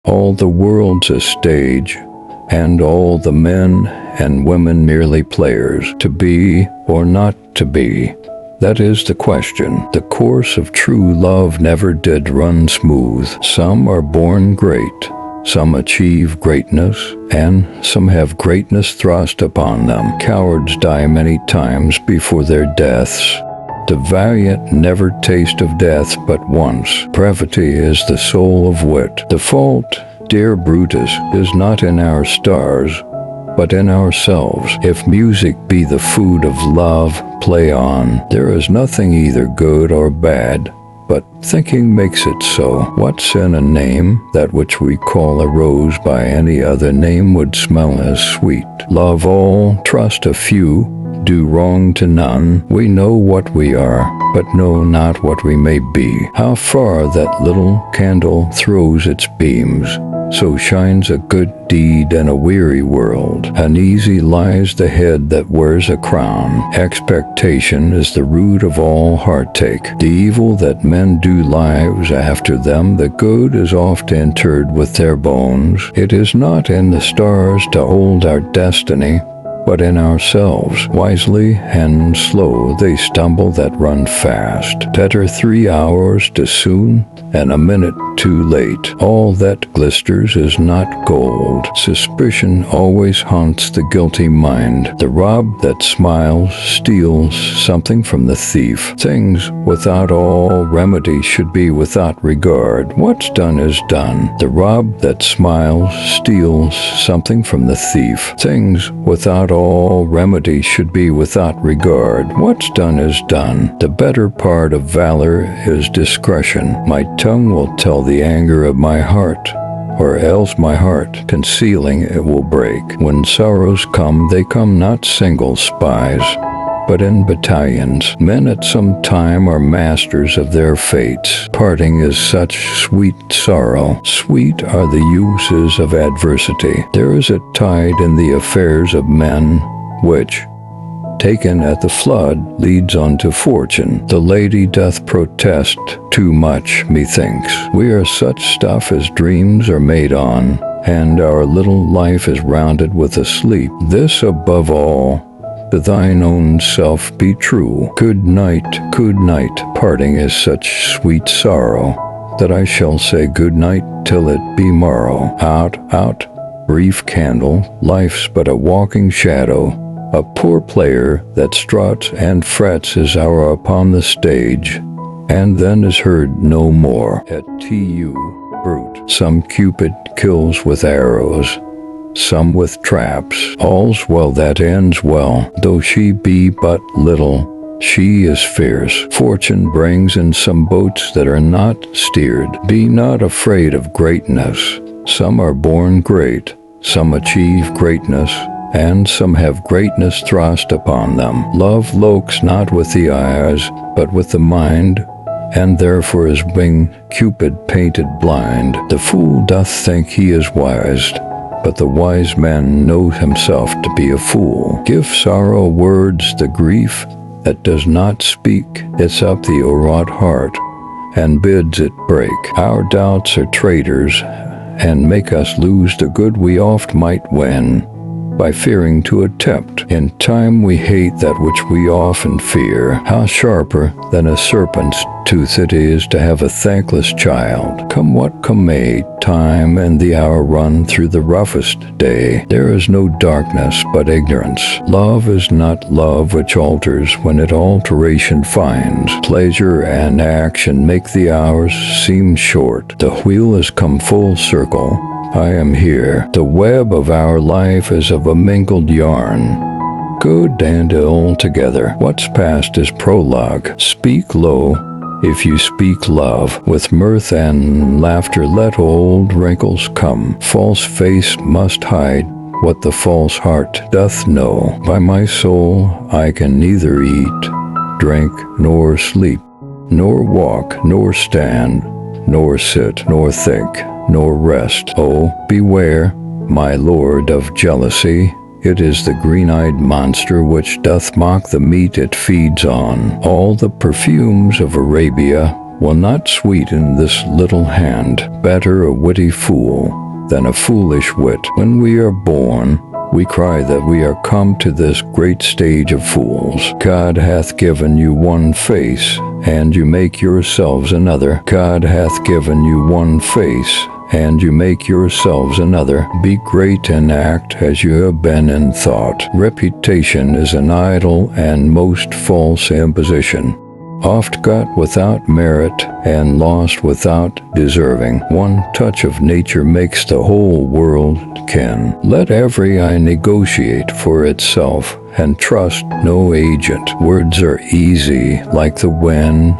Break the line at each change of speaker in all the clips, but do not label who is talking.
All the world's a stage, and all the men and women merely players, to be or not to be. That is the question. The course of true love never did run smooth. Some are born great, some achieve greatness, and some have greatness thrust upon them. Cowards die many times before their deaths. The valiant never taste of death but once. Brevity is the soul of wit. The fault, dear Brutus, is not in our stars, but in ourselves. If music be the food of love, play on. There is nothing either good or bad, but thinking makes it so. What's in a name? That which we call a rose by any other name would smell as sweet. Love all, trust a few, do wrong to none. We know what we are, but know not what we may be. How far that little candle throws its beams, so shines a good deed in a weary world. Uneasy lies the head that wears a crown. Expectation is the root of all heartache. The evil that men do lives after them, the good is oft interred with their bones. It is not in the stars to hold our destiny, but in ourselves. Wisely and slow they stumble that run fast. Better 3 hours too soon and a minute too late. All that glisters is not gold. Suspicion always haunts the guilty mind. The rob that smiles steals something from the thief. Things without all remedy should be without regard. What's done is done. The rob that smiles steals something from the thief. Things without all remedy should be without regard. What's done is done. The better part of valor is discretion. My tongue will tell the anger of my heart, or else my heart, concealing it, will break. When sorrows come, they come not single spies, but in battalions. Men at some time are masters of their fates. Parting is such sweet sorrow. Sweet are the uses of adversity. There is a tide in the affairs of men, which, taken at the flood, leads on to fortune. The lady doth protest too much, methinks. We are such stuff as dreams are made on, and our little life is rounded with a sleep. This above all, to thine own self be true. Good night, parting is such sweet sorrow, that I shall say good night till it be morrow. Out, brief candle, life's but a walking shadow. A poor player that struts and frets his hour upon the stage, and then is heard no more. Et tu, brute. Some Cupid kills with arrows, some with traps. All's well that ends well, though she be but little, she is fierce. Fortune brings in some boats that are not steered. Be not afraid of greatness. Some are born great, some achieve greatness, and some have greatness thrust upon them. Love looks not with the eyes, but with the mind, and therefore is being Cupid painted blind. The fool doth think he is wise, but the wise man knows himself to be a fool. Give sorrow words, the grief that does not speak, it's up the o'erwrought heart, and bids it break. Our doubts are traitors, and make us lose the good we oft might win, by fearing to attempt. In time we hate that which we often fear. How sharper than a serpent's tooth it is to have a thankless child. Come what come may, time and the hour run through the roughest day. There is no darkness but ignorance. Love is not love which alters when it alteration finds. Pleasure and action make the hours seem short. The wheel has come full circle. I am here. The web of our life is of a mingled yarn, good and ill together. What's past is prologue. Speak low, if you speak love. With mirth and laughter let old wrinkles come. False face must hide what the false heart doth know. By my soul I can neither eat, drink, nor sleep, nor walk, nor stand, nor sit, nor think, nor rest. Oh, beware, my lord, of jealousy. It is the green-eyed monster which doth mock the meat it feeds on. All the perfumes of Arabia will not sweeten this little hand. Better a witty fool than a foolish wit. When we are born, we cry that we are come to this great stage of fools. God hath given you one face, and you make yourselves another. God hath given you one face, and you make yourselves another. Be great in act as you have been in thought. Reputation is an idle and most false imposition, oft got without merit and lost without deserving. One touch of nature makes the whole world kin. Let every eye negotiate for itself, and trust no agent. Words are easy like the wind,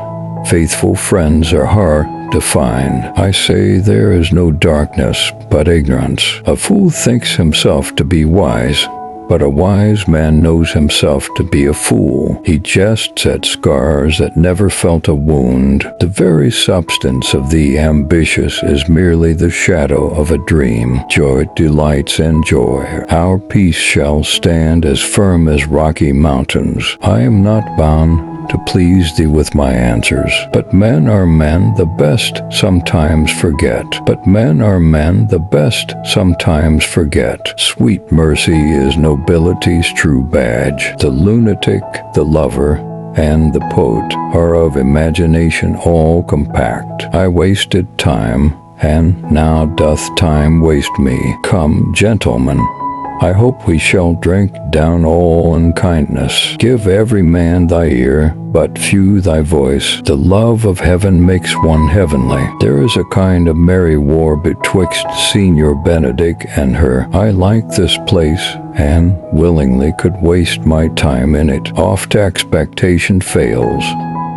faithful friends are hard to find. I say there is no darkness but ignorance. A fool thinks himself to be wise, but a wise man knows himself to be a fool. He jests at scars that never felt a wound. The very substance of the ambitious is merely the shadow of a dream. Joy delights in joy. Our peace shall stand as firm as rocky mountains. I am not bound to please thee with my answers. But men are men, the best sometimes forget. But men are men, the best sometimes forget. Sweet mercy is nobility's true badge. The lunatic, the lover, and the poet are of imagination all compact. I wasted time, and now doth time waste me. Come, gentlemen, I hope we shall drink down all unkindness. Give every man thy ear, but few thy voice. The love of heaven makes one heavenly. There is a kind of merry war betwixt Signor Benedict and her. I like this place, and willingly could waste my time in it. Oft expectation fails,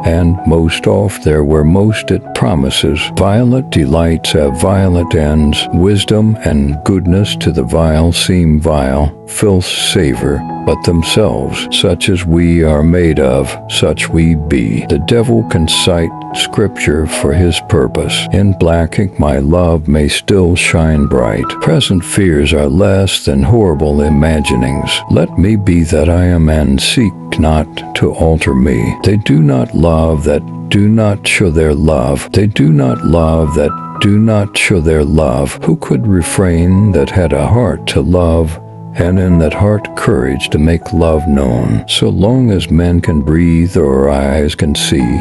and most oft there where most it promises. Violent delights have violent ends. Wisdom and goodness to the vile seem vile. Filth savor but themselves. Such as we are made of, such we be. The devil can cite Scripture for his purpose. In black ink my love may still shine bright. Present fears are less than horrible imaginings. Let me be that I am, and seek not to alter me. They do not love that do not show their love. They do not love that do not show their love. Who could refrain that had a heart to love, and in that heart courage to make love known? So long as men can breathe or eyes can see,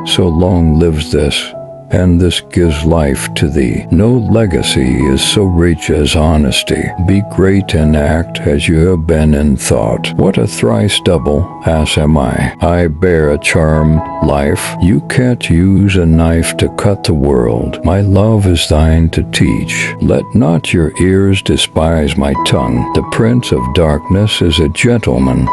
so long lives this, and this gives life to thee. No legacy is so rich as honesty. Be great in act as you have been in thought. What a thrice double ass am I! I bear a charmed life. You can't use a knife to cut the world. My love is thine to teach. Let not your ears despise my tongue. The prince of darkness is a gentleman.